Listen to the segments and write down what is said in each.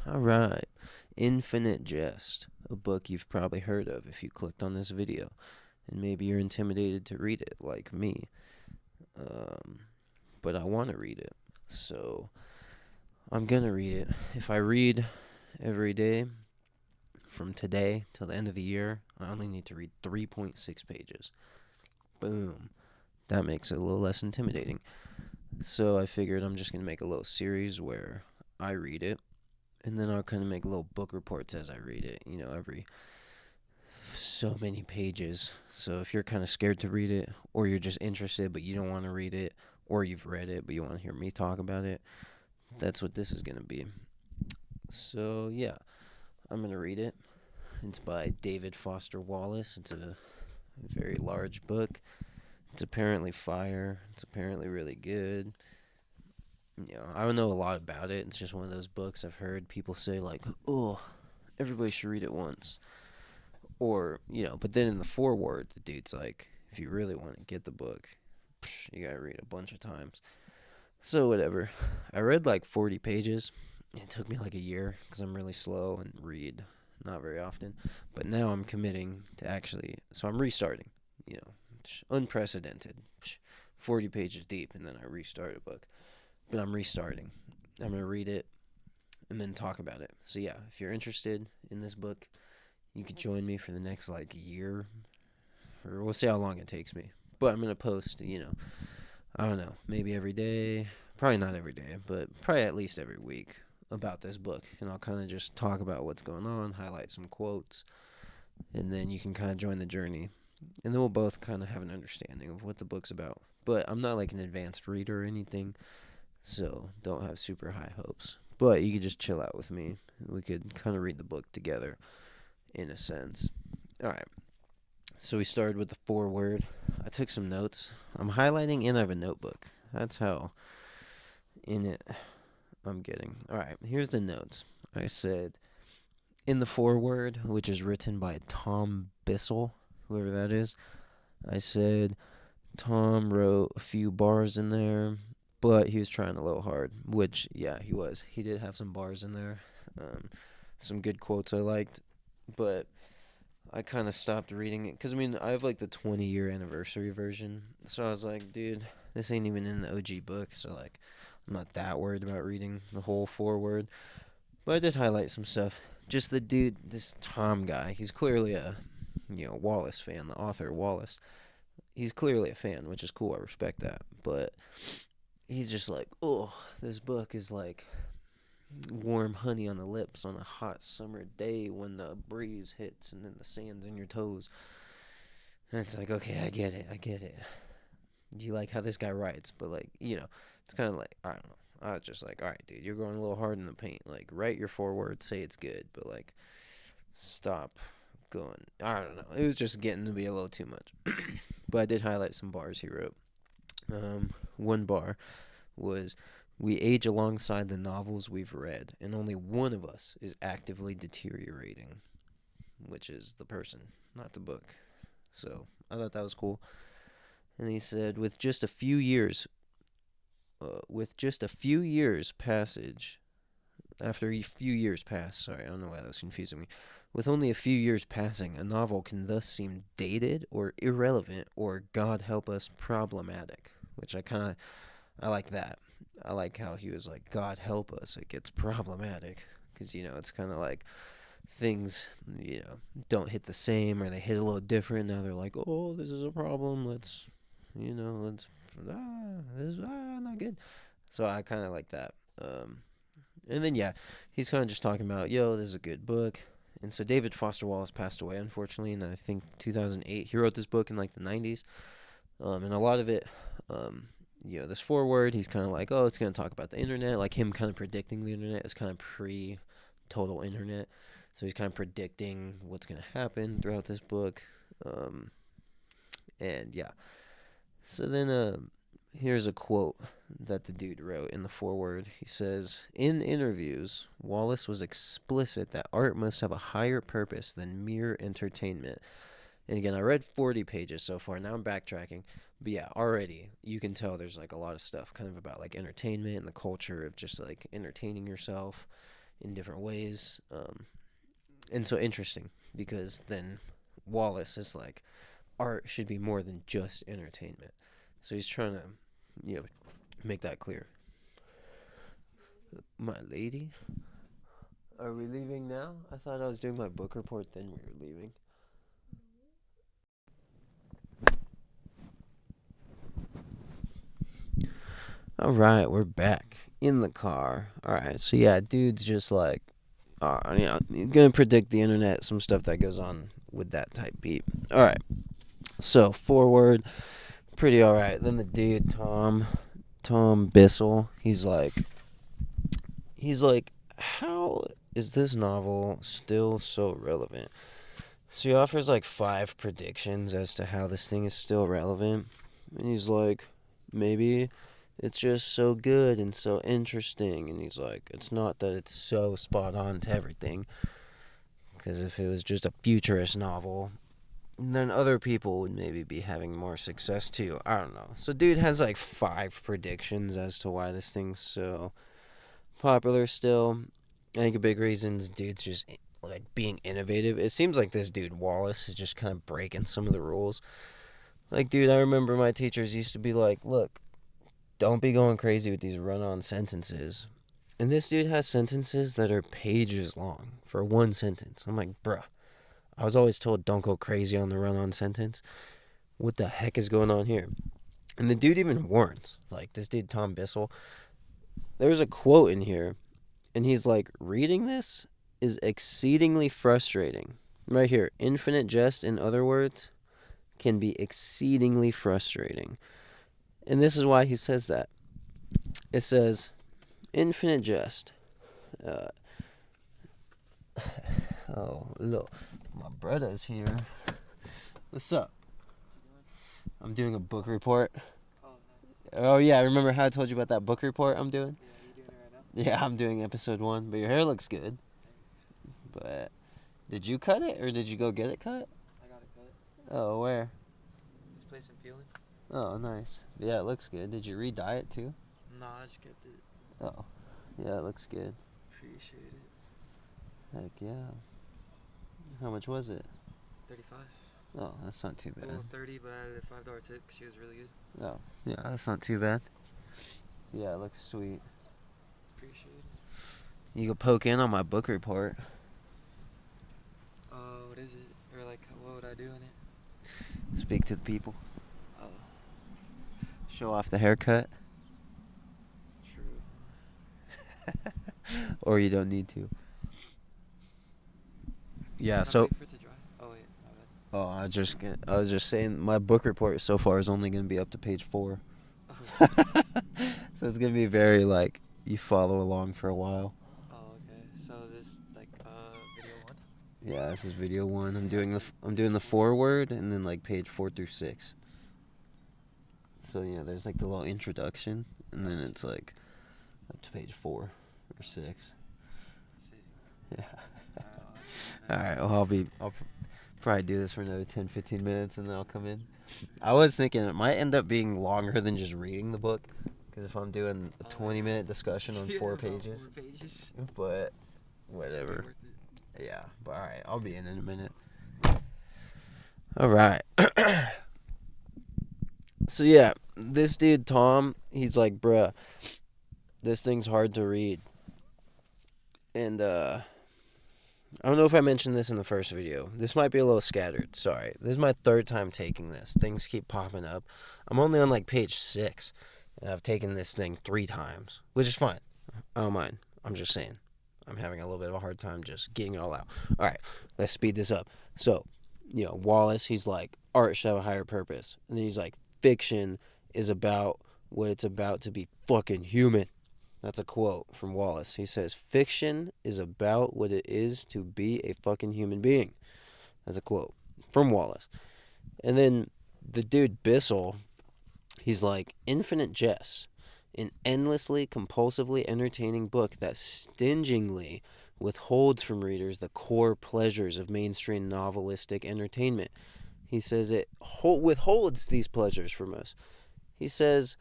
All right. Infinite Jest, a book you've probably heard of if you clicked on this video, and maybe you're intimidated to read it, like me. Um, but I want to read it, so I'm gonna read it. If I read every day from today till the end of the year, I only need to read 3.6 pages. Boom. That makes it a little less intimidating. So I figured I'm just gonna make a little series where I read it, and then I'll kind of make little book reports as I read it, every so many pages. So if you're kind of scared to read it, or you're just interested but you don't want to read it, or you've read it but you want to hear me talk about it, that's what this is going to be. So yeah, I'm going to read it. It's by David Foster Wallace. It's a very large book. It's apparently fire. It's apparently really good. I don't know a lot about it. It's just one of those books I've heard people say, like, oh, everybody should read it once. Or, but then in the foreword, the dude's like, if you really want to get the book, you gotta read a bunch of times. So, whatever. I read like 40 pages. It took me like a year because I'm really slow and read not very often. But now I'm committing to actually, so I'm restarting, unprecedented. 40 pages deep, and then I restart a book. But I'm restarting. I'm going to read it and then talk about it. So, yeah, if you're interested in this book, you could join me for the next year, or we'll see how long it takes me. But I'm gonna post, I don't know, maybe every day, probably not every day, but probably at least every week about this book, and I'll kind of just talk about what's going on, highlight some quotes, and then you can kind of join the journey, and then we'll both kind of have an understanding of what the book's about. But I'm not like an advanced reader or anything, so don't have super high hopes. But you could just chill out with me. We could kind of read the book together, in a sense. All right. So we started with the foreword. I took some notes. I'm highlighting and I have a notebook. That's how in it I'm getting. All right. Here's the notes. I said in the foreword, which is written by Tom Bissell, whoever that is. I said Tom wrote a few bars in there, but he was trying a little hard, which, yeah, he was. He did have some bars in there. Some good quotes I liked, but I kind of stopped reading it because I have like the 20-year anniversary version, so I was like, dude, this ain't even in the OG book, so like I'm not that worried about reading the whole foreword. But I did highlight some stuff. Just the dude, this Tom guy, he's clearly a Wallace fan, the author Wallace. He's clearly a fan, which is cool. I respect that, but he's just like, oh, this book is like warm honey on the lips on a hot summer day when the breeze hits and then the sand's in your toes. And it's like, okay, I get it. You like how this guy writes, but it's kind of like, I don't know. I was just like, all right, dude, you're going a little hard in the paint. Like, write your foreword, say it's good, but stop going. I don't know. It was just getting to be a little too much. But I did highlight some bars he wrote. One bar was, we age alongside the novels we've read, and only one of us is actively deteriorating, which is the person, not the book. So I thought that was cool. And he said, with just a few years passage, after a few years pass, sorry, I don't know why that was confusing me. With only a few years passing, a novel can thus seem dated or irrelevant or, God help us, problematic, which I like that. I like how he was like, God help us, it gets problematic. Because, it's kind of like things, don't hit the same or they hit a little different. Now they're like, oh, this is a problem. This is not good. So I kind of like that. And then, yeah, he's kind of just talking about, yo, this is a good book. And so David Foster Wallace passed away, unfortunately, in I think 2008. He wrote this book in the 90s. And a lot of it, this foreword, he's kind of like, oh, it's going to talk about the internet. Like him kind of predicting the internet is kind of pre-total internet. So he's kind of predicting what's going to happen throughout this book. And yeah. So then here's a quote that the dude wrote in the foreword. He says, in interviews, Wallace was explicit that art must have a higher purpose than mere entertainment. And again, I read 40 pages so far. Now I'm backtracking. But yeah, already you can tell there's a lot of stuff kind of about entertainment and the culture of just entertaining yourself. in different ways. And so interesting, because then Wallace is like, art should be more than just entertainment. So he's trying to, make that clear. My lady? Are we leaving now? I thought I was doing my book report, then we were leaving. Alright, we're back in the car. Alright, so yeah, dude's just like, you're gonna predict the internet, some stuff that goes on with that type beat. Alright, so forward, pretty alright. Then the dude, Tom Bissell, he's like, how is this novel still so relevant? So he offers like 5 predictions as to how this thing is still relevant. And he's like, maybe it's just so good and so interesting. And he's like, it's not that it's so spot on to everything. Because if it was just a futurist novel, then other people would maybe be having more success too. I don't know. So dude has like 5 predictions as to why this thing's so popular still. I think a big reason is dude's just like being innovative. It seems like this dude Wallace is just kind of breaking some of the rules. Like, dude, I remember my teachers used to be like, look, don't be going crazy with these run-on sentences. And this dude has sentences that are pages long for one sentence. I'm like, bruh, I was always told don't go crazy on the run-on sentence. What the heck is going on here? And the dude even warns, like, this dude Tom Bissell, there's a quote in here, and he's like, reading this is exceedingly frustrating. Right here, Infinte Jest, in other words, can be exceedingly frustrating. And this is why he says that. It says, Infinte Jest. Oh, look, my brother's here. What's up? I'm doing a book report. Oh, yeah, remember how I told you about that book report I'm doing? Yeah, you doing it right now? Yeah, I'm doing episode 1, but your hair looks good. But did you cut it, or did you go get it cut? I got it cut. Oh, where? This place in Feeling. Oh, nice. Yeah, it looks good. Did you re-dye it too? Nah, I just kept it. Oh, yeah, it looks good. Appreciate it. Heck yeah. How much was it? 35. Oh, that's not too bad. Well, 30, but I added a $5 tip because she was really good. Oh, yeah, that's not too bad. Yeah, it looks sweet. Appreciate it. You can poke in on my book report. What is it? Or like, what would I do in it? Speak to the people. Oh, Show off the haircut. true. Or you don't need to. Yeah, Can I so... wait for it to dry? Oh, wait, my bad. Oh, I was just saying, my book report so far is only going to be up to page 4. Oh, So it's going to be very, like, you follow along for a while. oh, okay. So this, like, video 1? Yeah, this is video 1. I'm doing the foreword and then like page 4 through 6. So yeah, there's like the little introduction and then it's like up to page 4 or 6. Sick. Yeah. I'll All right. Well, I'll probably do this for another 10-15 minutes and then I'll come in. I was thinking it might end up being longer than just reading the book, because if I'm doing a 20-minute discussion on 4 pages, 4 pages. but whatever. Worth it. Yeah, but all right, I'll be in a minute. All right. So yeah, this dude Tom, he's like, bruh, this thing's hard to read. And I don't know if I mentioned this in the first video. This might be a little scattered. Sorry. This is my 3rd time taking this. Things keep popping up. I'm only on like page 6, and I've taken this thing 3 times, which is fine. I don't mind. I'm just saying. I'm having a little bit of a hard time just getting it all out. All right, let's speed this up. So, Wallace, he's like, art should have a higher purpose. And then he's like, fiction is about what it's about to be fucking human. That's a quote from Wallace. He says, fiction is about what it is to be a fucking human being. That's a quote from Wallace. And then the dude Bissell, he's like, Infinte Jest, an endlessly, compulsively entertaining book that stingingly withholds from readers the core pleasures of mainstream novelistic entertainment. He says it withholds these pleasures from us. He says,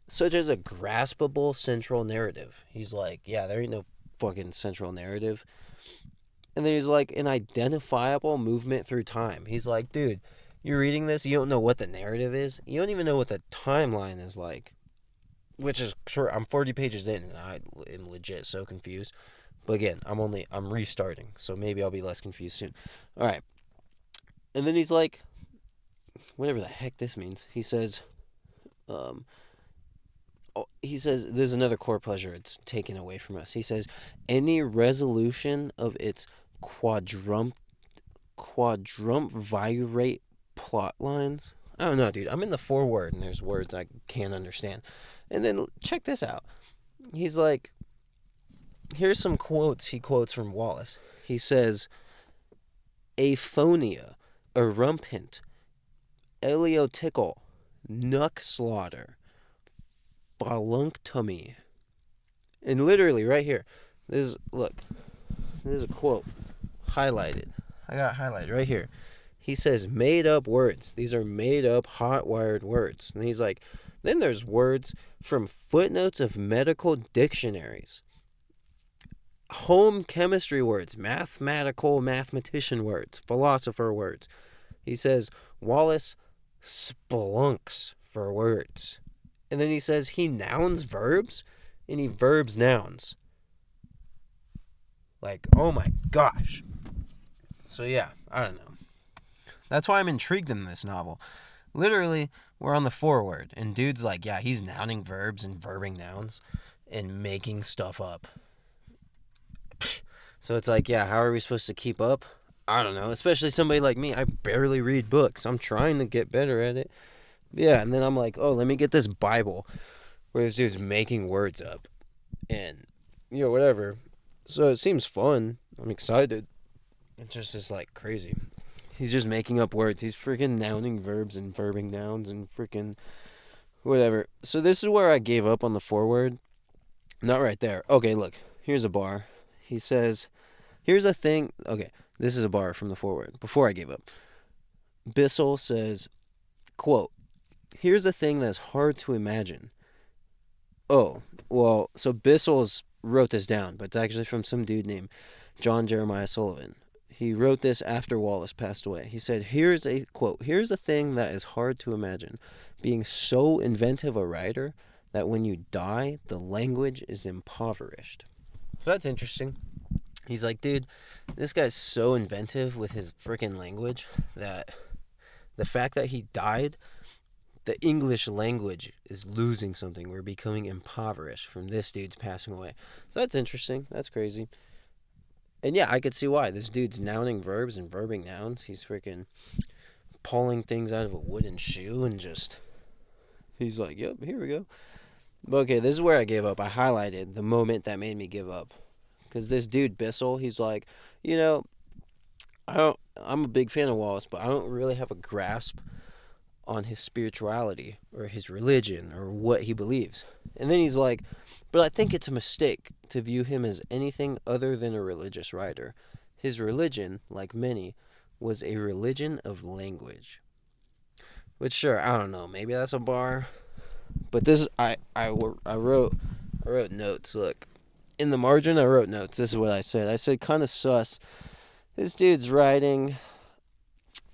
such as a graspable central narrative. He's like, yeah, there ain't no fucking central narrative. And then he's like, an identifiable movement through time. He's like, dude, you're reading this, you don't know what the narrative is. You don't even know what the timeline is like. Which is sure, I'm 40 pages in and I am legit so confused. But again, I'm restarting, so maybe I'll be less confused soon. All right. And then he's like, whatever the heck this means. He says, there's another core pleasure it's taken away from us. He says, any resolution of its quadrumvirate plot lines. I don't know, dude. I'm in the foreword and there's words I can't understand. And then check this out. He's like, here's some quotes he quotes from Wallace. He says, aphonia, erumpent, eliotical, nuck slaughter, phalunctomy. And literally right here, this is a quote highlighted. I got highlighted right here. He says made up words. These are made up hot wired words. And he's like, then there's words from footnotes of medical dictionaries, home chemistry words, mathematician words, philosopher words. He says Wallace splunks for words. And then he says he nouns verbs and he verbs nouns. Like, oh my gosh. So yeah, I don't know. That's why I'm intrigued in this novel. Literally, we're on the foreword, and dude's like, yeah, he's nouning verbs and verbing nouns and making stuff up. So it's like, yeah, how are we supposed to keep up? I don't know, especially somebody like me. I barely read books. I'm trying to get better at it. Yeah, and then I'm like, oh, let me get this Bible where this dude's making words up and, whatever. So it seems fun. I'm excited. It just is like crazy. He's just making up words. He's freaking nouning verbs and verbing nouns and freaking whatever. So this is where I gave up on the foreword. Not right there. Okay, look. Here's a bar. He says, here's a thing. Okay, this is a bar from the foreword. Before I gave up. Bissell says, quote, here's a thing that's hard to imagine. Oh, well, so Bissell's wrote this down, but it's actually from some dude named John Jeremiah Sullivan. He wrote this after Wallace passed away. He said, here's a quote, here's a thing that is hard to imagine. Being so inventive a writer that when you die, the language is impoverished. So that's interesting. He's like, dude, this guy's so inventive with his freaking language that the fact that he died, the English language is losing something. We're becoming impoverished from this dude's passing away. So that's interesting. That's crazy. And yeah, I could see why. This dude's nouning verbs and verbing nouns. He's freaking pulling things out of a wooden shoe and just... He's like, yep, here we go. But okay, this is where I gave up. I highlighted the moment that made me give up. Because this dude, Bissell, he's like, I'm a big fan of Wallace, but I don't really have a grasp on his spirituality or his religion or what he believes. And then he's like, but I think it's a mistake to view him as anything other than a religious writer. His religion, like many, was a religion of language. Which, sure, I don't know, maybe that's a bar. But this, I wrote notes. Look, in the margin, I wrote notes. This is what I said. I said, kind of sus. This dude's writing...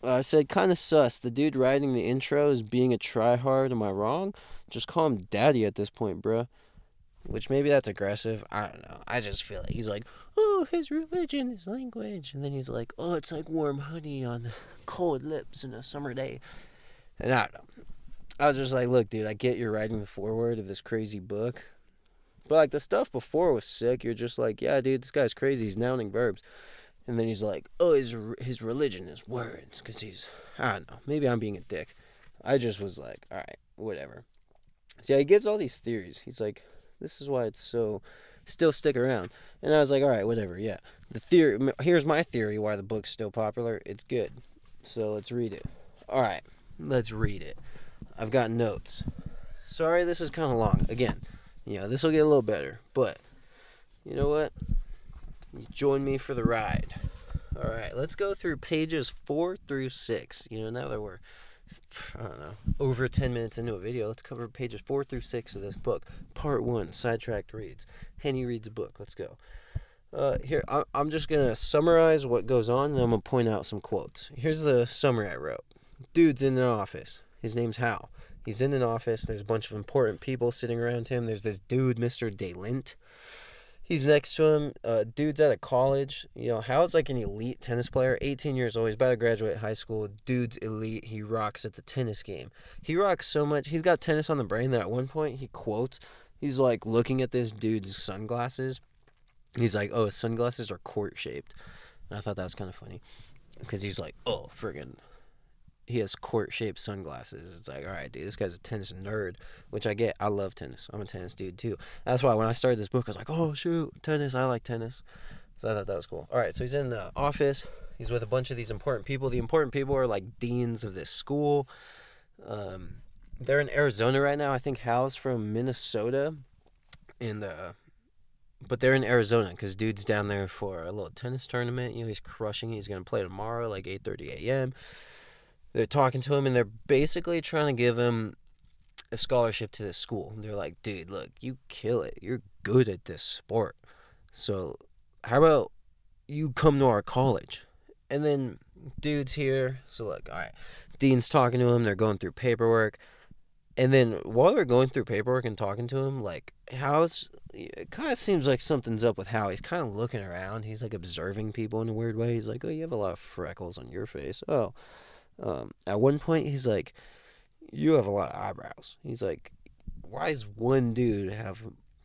I said, kind of sus. The dude writing the intro is being a tryhard. Am I wrong? Just call him daddy at this point, bruh. Which maybe that's aggressive. I don't know. I just feel like he's like, oh, his religion is language. And then he's like, oh, it's like warm honey on cold lips in a summer day. And I don't know. I was just like, look, dude, I get you're writing the foreword of this crazy book. But like the stuff before was sick. You're just like, yeah, dude, this guy's crazy. He's nouning verbs. And then he's like, oh, his religion is words. Because I don't know. Maybe I'm being a dick. I just was like, all right, whatever. So yeah, he gives all these theories. He's like, this is why it's so, still stick around. And I was like, all right, whatever, yeah. Here's my theory why the book's still popular. It's good. So let's read it. All right, let's read it. I've got notes. Sorry, this is kind of long. Again, this will get a little better. But, you know what? Join me for the ride. All right, let's go through pages 4 through 6. Now that we're, over 10 minutes into a video, let's cover pages 4 through 6 of this book. Part 1, Sidetracked Reads. Henny reads a book. Let's go. Here, I'm just gonna summarize what goes on, and then I'm gonna point out some quotes. Here's the summary I wrote. Dude's in an office. His name's Hal. He's in an office. There's a bunch of important people sitting around him. There's this dude, Mr. DeLint. He's next to him. Dude's at a college. Hal's like an elite tennis player. 18 years old. He's about to graduate high school. Dude's elite. He rocks at the tennis game. He rocks so much. He's got tennis on the brain that at one point he quotes. He's like looking at this dude's sunglasses. He's like, oh, his sunglasses are court shaped. And I thought that was kind of funny. Because he's like, oh, friggin'. He has court shaped sunglasses. It's like, all right, dude, this guy's a tennis nerd, which I get. I love tennis. I'm a tennis dude, too. That's why when I started this book, I was like, oh, shoot, tennis. I like tennis. So I thought that was cool. All right, so he's in the office. He's with a bunch of these important people. The important people are like deans of this school. They're in Arizona right now. I think Hal's from Minnesota. But they're in Arizona because dude's down there for a little tennis tournament. He's crushing it. He's going to play tomorrow, like 8:30 a.m. They're talking to him, and they're basically trying to give him a scholarship to this school. They're like, dude, look, you kill it. You're good at this sport. So how about you come to our college? And then dude's here. So look, all right. Dean's talking to him. They're going through paperwork. And then while they're going through paperwork and talking to him, like, it kind of seems like something's up with Hal. He's kind of looking around. He's like observing people in a weird way. He's like, oh, you have a lot of freckles on your face. Oh. At one point, he's like, you have a lot of eyebrows. He's like, why does one dude have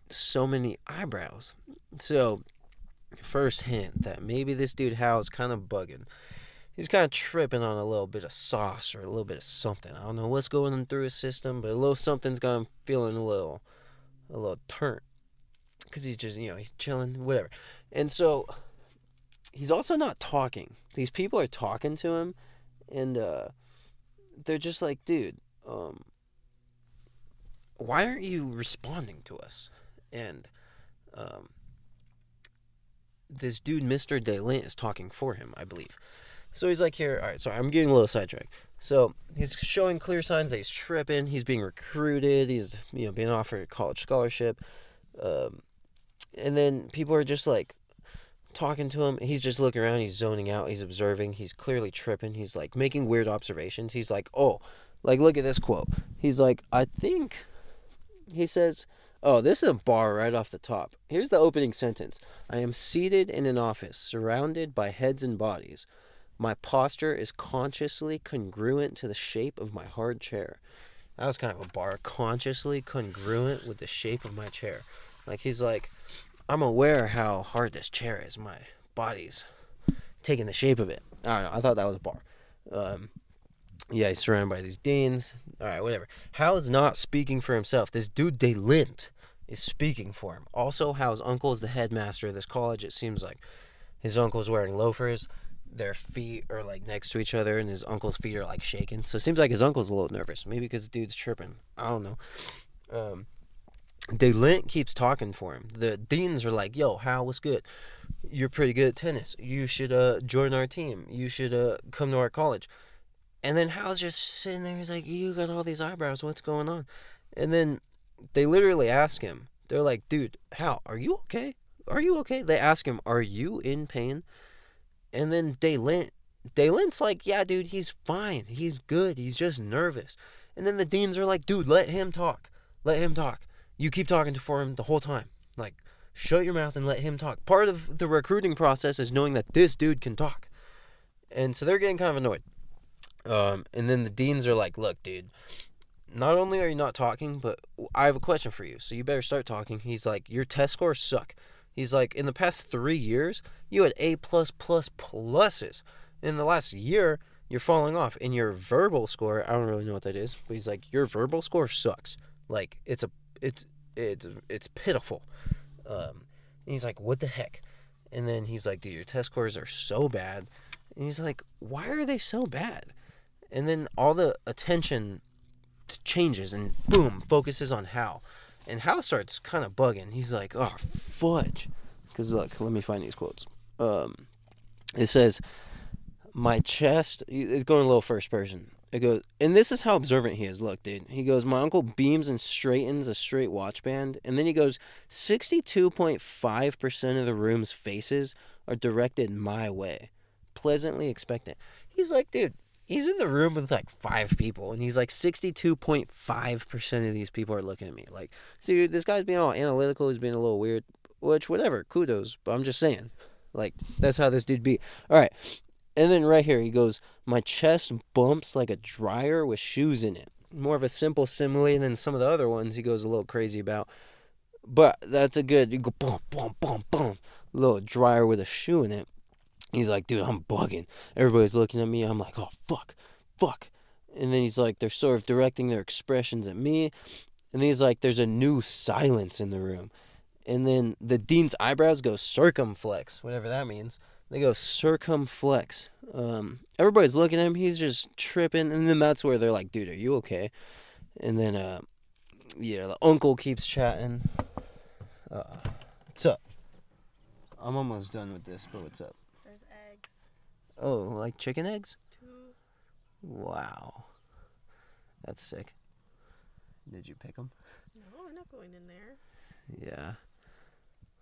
so many eyebrows? So, first hint that maybe this dude Hal is kind of bugging. He's kind of tripping on a little bit of sauce or a little bit of something. I don't know what's going through his system, but a little something's got him feeling a little turnt. Because he's just, he's chilling, whatever. And so, he's also not talking. These people are talking to him. And they're just like, dude, why aren't you responding to us? And this dude, Mr. DeLint, is talking for him, I believe. So he's like, here, all right, sorry, I'm getting a little sidetracked. So he's showing clear signs that he's tripping. He's being recruited. He's, being offered a college scholarship. And then people are just like, talking to him. He's just looking around. He's zoning out. He's observing. He's clearly tripping. He's like making weird observations. He's like, oh, like look at this quote. He's like, I think, he says, oh, this is a bar right off the top. Here's the opening sentence. I am seated in an office surrounded by heads and bodies. My posture is consciously congruent to the shape of my hard chair. That was kind of a bar. Consciously congruent with the shape of my chair. Like he's like, I'm aware how hard this chair is. My body's taking the shape of it. I don't know. I thought that was a bar. Yeah, he's surrounded by these deans. All right, whatever. Hal is not speaking for himself. This dude, DeLint, is speaking for him. Also, Hal's uncle is the headmaster of this college. It seems like his uncle's wearing loafers. Their feet are like next to each other, and his uncle's feet are like shaking. So it seems like his uncle's a little nervous. Maybe because the dude's tripping. I don't know. DeLint keeps talking for him. The deans are like, yo, Hal, what's good? You're pretty good at tennis. You should join our team. You should come to our college. And then Hal's just sitting there. He's like, you got all these eyebrows. What's going on? And then they literally ask him. They're like, dude, Hal, are you okay? Are you okay? They ask him, are you in pain? And then DeLint's like, yeah, dude, he's fine. He's good. He's just nervous. And then the deans are like, dude, let him talk. Let him talk. You keep talking for him the whole time. Like, shut your mouth and let him talk. Part of the recruiting process is knowing that this dude can talk. And so they're getting kind of annoyed. And then the deans are like, look, dude, not only are you not talking, but I have a question for you. So you better start talking. He's like, your test scores suck. He's like, in the past 3 years, you had A++++. In the last year, you're falling off. In your verbal score, I don't really know what that is, but he's like, your verbal score sucks. Like, it's pitiful. And he's like, what the heck? And then he's like, dude, your test scores are so bad. And he's like, why are they so bad? And then all the attention changes and boom, focuses on Hal. And Hal starts kind of bugging. He's like, oh, fudge. Because look, let me find these quotes. It says, my chest, it's going a little first person. It goes, and this is how observant he is. Look, dude. He goes, my uncle beams and straightens a straight watch band. And then he goes, 62.5% of the room's faces are directed my way. Pleasantly expectant. He's like, dude, he's in the room with like 5 people. And he's like, 62.5% of these people are looking at me. Like, see, dude, this guy's being all analytical. He's being a little weird. Which, whatever. Kudos. But I'm just saying. Like, that's how this dude be. All right. And then right here, he goes, my chest bumps like a dryer with shoes in it. More of a simple simile than some of the other ones he goes a little crazy about. But that's a good, you go, boom, boom, boom, boom. Little dryer with a shoe in it. He's like, dude, I'm bugging. Everybody's looking at me. I'm like, oh, fuck. And then he's like, they're sort of directing their expressions at me. And then he's like, there's a new silence in the room. And then the dean's eyebrows go circumflex, whatever that means. They go circumflex. Everybody's looking at him. He's just tripping. And then that's where they're like, dude, are you okay? And then, the uncle keeps chatting. What's up? I'm almost done with this, but what's up? There's eggs. Oh, like chicken eggs? 2. Wow. That's sick. Did you pick them? No, I'm not going in there. Yeah.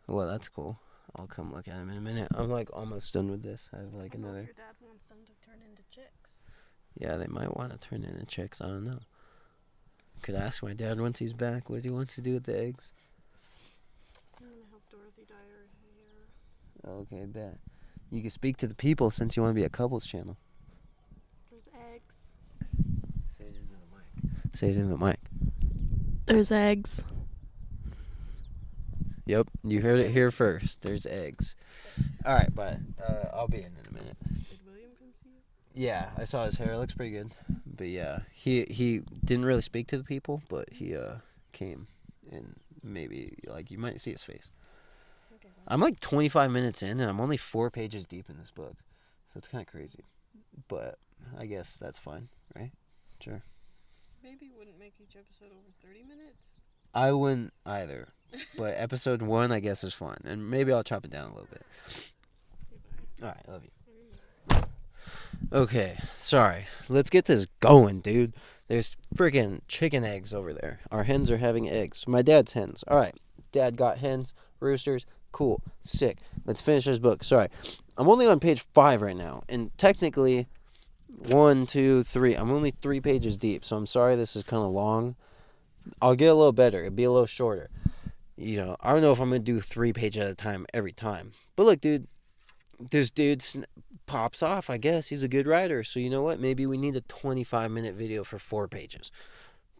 Well, that's cool. I'll come look at them in a minute. I'm like almost done with this. I have like another. Your dad wants them to turn into chicks. Yeah, they might want to turn into chicks. I don't know. Could ask my dad once he's back what he wants to do with the eggs. I'm gonna help Dorothy dye her hair. Okay, bet. You can speak to the people since you want to be a couples channel. There's eggs. Say it into the mic. Say it into the mic. There's eggs. Yep, you heard it here first. There's eggs. All right, but I'll be in a minute. Did William come see you? Yeah, I saw his hair. It looks pretty good. But yeah, he didn't really speak to the people, but he came and maybe like you might see his face. Okay, well. I'm like 25 minutes in and I'm only 4 pages deep in this book, so it's kind of crazy. But I guess that's fine, right? Sure. Maybe wouldn't make each episode over 30 minutes. I wouldn't either, but episode 1 I guess is fine, and maybe I'll chop it down a little bit. Okay, All right, love you. Okay, sorry. Let's get this going, dude. There's freaking chicken eggs over there. Our hens are having eggs. My dad's hens. All right, Dad got hens, roosters. Cool, sick. Let's finish this book. Sorry, I'm only on page 5 right now, and technically, 1, 2, 3. I'm only 3 pages deep, so I'm sorry this is kind of long. I'll get a little better. It'll be a little shorter. You know, I don't know if I'm going to do 3 pages at a time every time. But look, dude, this dude pops off, I guess. He's a good writer. So you know what? Maybe we need a 25-minute video for 4 pages.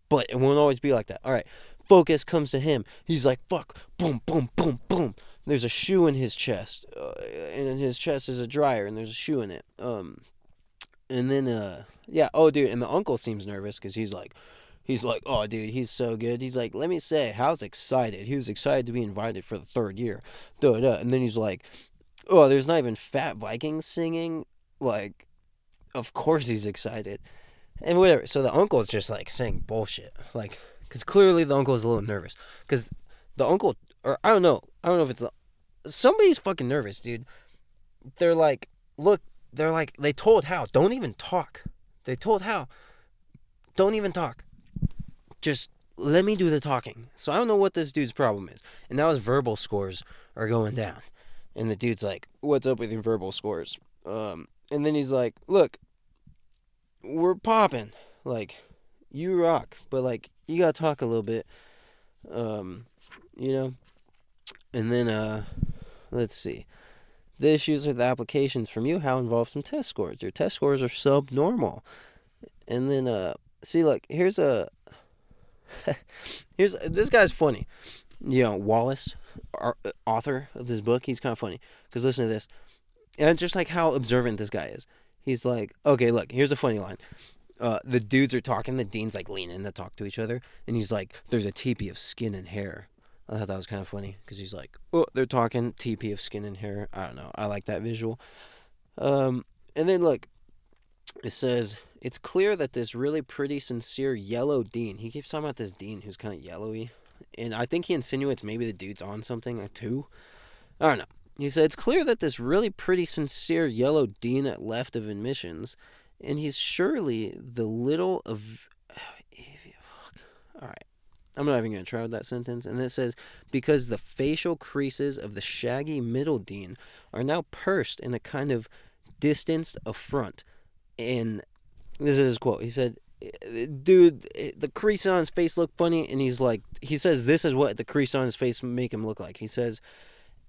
But it won't always be like that. All right, focus comes to him. He's like, fuck, boom, boom, boom, boom. There's a shoe in his chest. And in his chest is a dryer, and there's a shoe in it. And then, yeah, oh, dude, and the uncle seems nervous because he's like, oh, dude, he's so good. He's like, let me say, how's excited? He was excited to be invited for the 3rd year. Duh. And then he's like, oh, there's not even Fat Vikings singing. Like, of course he's excited. And whatever. So the uncle's just, like, saying bullshit. Like, because clearly the uncle is a little nervous. Because the uncle, or I don't know if it's, somebody's fucking nervous, dude. They're like, look, they told Hal, don't even talk. They told Hal, don't even talk. Just let me do the talking. So I don't know what this dude's problem is. And now his verbal scores are going down. And the dude's like, what's up with your verbal scores? And then he's like, look, we're popping. Like, you rock. But, like, you gotta talk a little bit. You know? And then, let's see. The issues with the applications from you, how involve some test scores. Your test scores are subnormal. And then, see, look, here's this guy's funny. You know, Wallace, author of this book, he's kind of funny. Because listen to this. And it's just like how observant this guy is. He's like, okay, look, here's a funny line. The dudes are talking, the deans like lean in to talk to each other. And he's like, there's a teepee of skin and hair. I thought that was kind of funny. Because he's like, oh, they're talking, teepee of skin and hair. I don't know. I like that visual. And then look, it says, it's clear that this really pretty, sincere yellow dean, he keeps talking about this dean who's kind of yellowy, and I think he insinuates maybe the dude's on something, too. I don't know. He said, it's clear that this really pretty, sincere yellow dean at left of admissions and he's surely the little of. All right. I'm not even going to try with that sentence. And it says, because the facial creases of the shaggy middle dean are now pursed in a kind of distanced affront. And this is his quote. He said, dude, the crease on his face looked funny. And he says this is what the crease on his face make him look like. He says,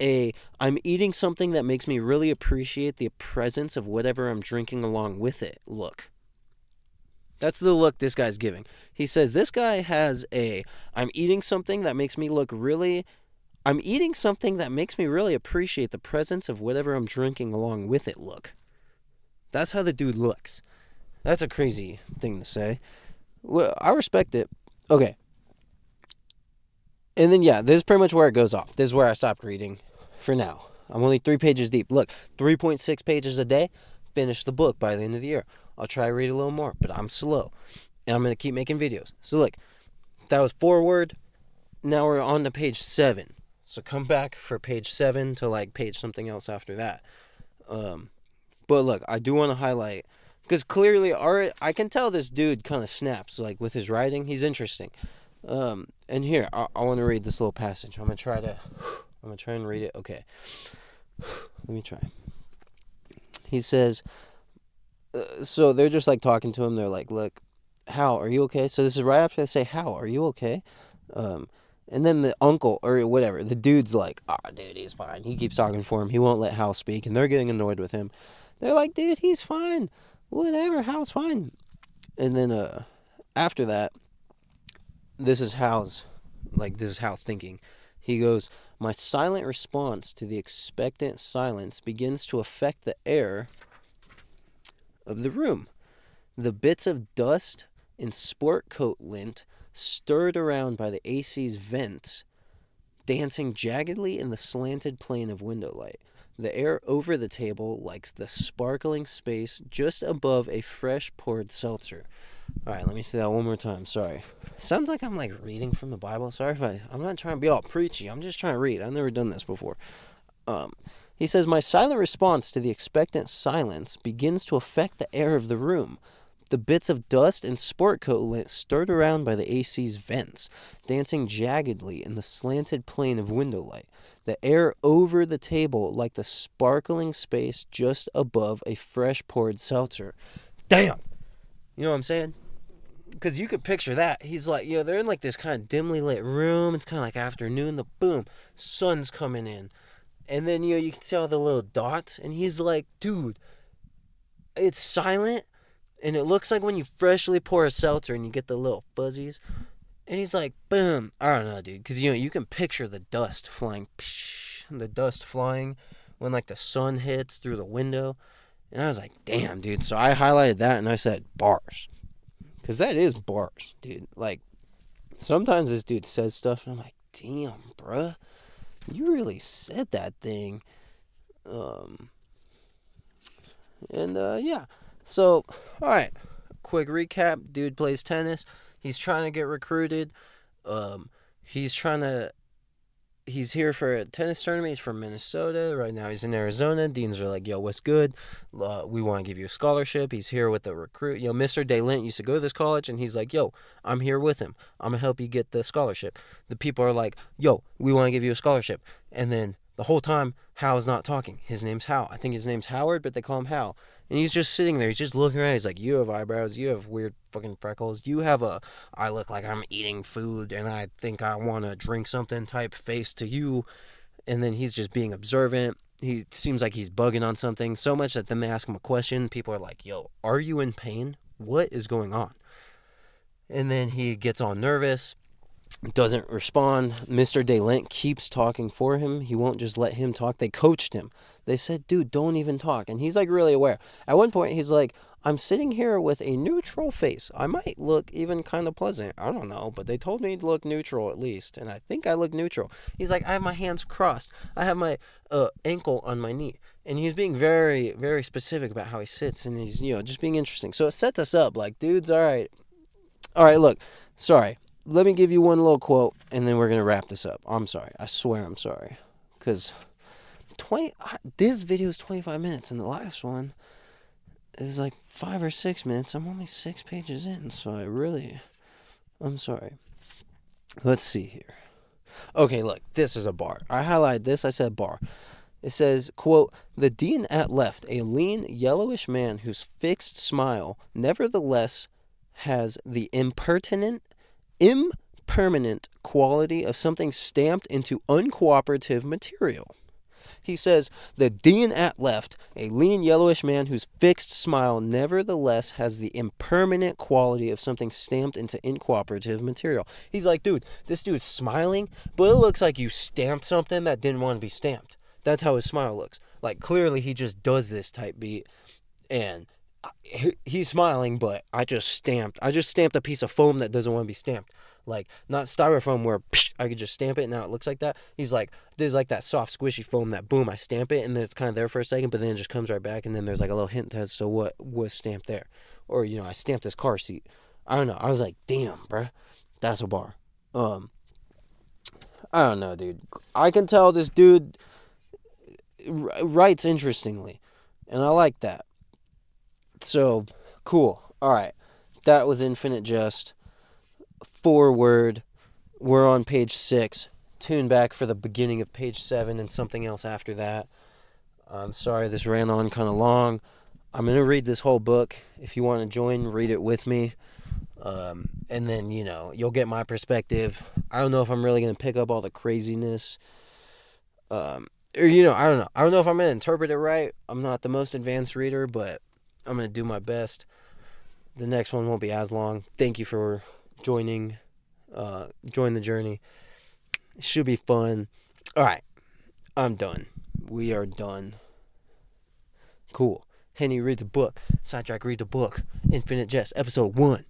I'm eating something that makes me really appreciate the presence of whatever I'm drinking along with it. Look. That's the look this guy's giving. He says this guy has I'm eating something that makes me really appreciate the presence of whatever I'm drinking along with it look. That's how the dude looks. That's a crazy thing to say. Well, I respect it. Okay. And then, this is pretty much where it goes off. This is where I stopped reading for now. I'm only 3 pages deep. Look, 3.6 pages a day. Finish the book by the end of the year. I'll try to read a little more, but I'm slow. And I'm going to keep making videos. So look, that was forward. Now we're on to page 7. So come back for page 7 to page something else after that. But look, I do want to highlight, because clearly I can tell this dude kind of snaps with his writing. He's interesting. And here, I want to read this little passage. I'm going to try and read it. Okay. Let me try. He says, so they're just talking to him. They're like, look, Hal, are you okay? So this is right after they say, Hal, are you okay? And then the uncle, or whatever, the dude's like, dude, he's fine. He keeps talking for him. He won't let Hal speak, and they're getting annoyed with him. They're like, dude, he's fine. Whatever, Hal's fine. And then after that, this is Hal's thinking. He goes, my silent response to the expectant silence begins to affect the air of the room. The bits of dust and sport coat lint stirred around by the AC's vents, dancing jaggedly in the slanted plane of window light. The air over the table likes the sparkling space just above a fresh poured seltzer. All right, let me say that one more time. Sorry. Sounds like I'm reading from the Bible. Sorry if I'm not trying to be all preachy. I'm just trying to read. I've never done this before. He says, my silent response to the expectant silence begins to affect the air of the room. The bits of dust and sport coat lint stirred around by the AC's vents, dancing jaggedly in the slanted plane of window light. The air over the table like the sparkling space just above a fresh poured seltzer. Damn! You know what I'm saying? Because you could picture that. He's they're in this kind of dimly lit room. It's kind of afternoon. The boom, sun's coming in. And then, you can see all the little dots. And he's like, dude, it's silent. And it looks like when you freshly pour a seltzer and you get the little fuzzies. And he's like, boom. I don't know, dude. Because, you can picture the dust flying. The dust flying when, the sun hits through the window. And I was like, damn, dude. So I highlighted that and I said, bars. Because that is bars, dude. Sometimes this dude says stuff and I'm like, damn, bruh. You really said that thing. Yeah. So, alright. Quick recap. Dude plays tennis. He's trying to get recruited. He's here for a tennis tournament. He's from Minnesota. Right now he's in Arizona. Deans are like, yo, what's good? We want to give you a scholarship. He's here with the recruit. Mr. DeLint used to go to this college, and he's like, yo, I'm here with him. I'm going to help you get the scholarship. The people are like, yo, we want to give you a scholarship. And then the whole time, Hal's not talking. His name's Hal. I think his name's Howard, but they call him Hal. And he's just sitting there. He's just looking around. He's like, you have eyebrows. You have weird fucking freckles. You have I look like I'm eating food and I think I want to drink something type face to you. And then he's just being observant. He seems like he's bugging on something so much that then they ask him a question. People are like, yo, are you in pain? What is going on? And then he gets all nervous. Doesn't respond. Mr. DeLint keeps talking for him. He won't just let him talk. They coached him. They said, dude, don't even talk. And he's really aware. At one point, he's like, I'm sitting here with a neutral face. I might look even kind of pleasant. I don't know, but they told me to look neutral at least. And I think I look neutral. He's like, I have my hands crossed. I have my ankle on my knee. And he's being very, very specific about how he sits. And he's, just being interesting. So it sets us up dudes, all right. All right, look, sorry. Let me give you one little quote, and then we're going to wrap this up. I'm sorry. I swear I'm sorry. Because this video is 25 minutes, and the last one, It's like 5 or 6 minutes. I'm only 6 pages in, so I'm sorry. Let's see here. Okay, look, this is a bar. I highlighted this. I said bar. It says, quote, "The dean at left, a lean, yellowish man whose fixed smile nevertheless has the impermanent quality of something stamped into uncooperative material." He says, "The dean at left, a lean, yellowish man whose fixed smile nevertheless has the impermanent quality of something stamped into uncooperative material." He's like, dude, this dude's smiling, but it looks like you stamped something that didn't want to be stamped. That's how his smile looks. Like, clearly he just does this type beat, and he's smiling, but I just stamped a piece of foam that doesn't want to be stamped. Like, not styrofoam where I could just stamp it and now it looks like that. He's like, there's like that soft squishy foam that boom, I stamp it and then it's kind of there for a second, but then it just comes right back, and then there's like a little hint as to what was stamped there. Or, I stamped this car seat. I don't know. I was like, damn, bruh, that's a bar. I don't know, dude. I can tell this dude writes interestingly, and I like that. So, cool. Alright, that was Infinte Jest. Forward. We're on page 6. Tune back for the beginning of page 7 and something else after that. I'm sorry this ran on kind of long. I'm going to read this whole book. If you want to join, read it with me. And then, you'll get my perspective. I don't know if I'm really going to pick up all the craziness. I don't know. I don't know if I'm going to interpret it right. I'm not the most advanced reader, but I'm going to do my best. The next one won't be as long. Thank you for join the journey. It should be fun. All right. I'm done. We are done. Cool. Henny reads a book. Sidetrack reads a book. Infinte Jest, episode 1.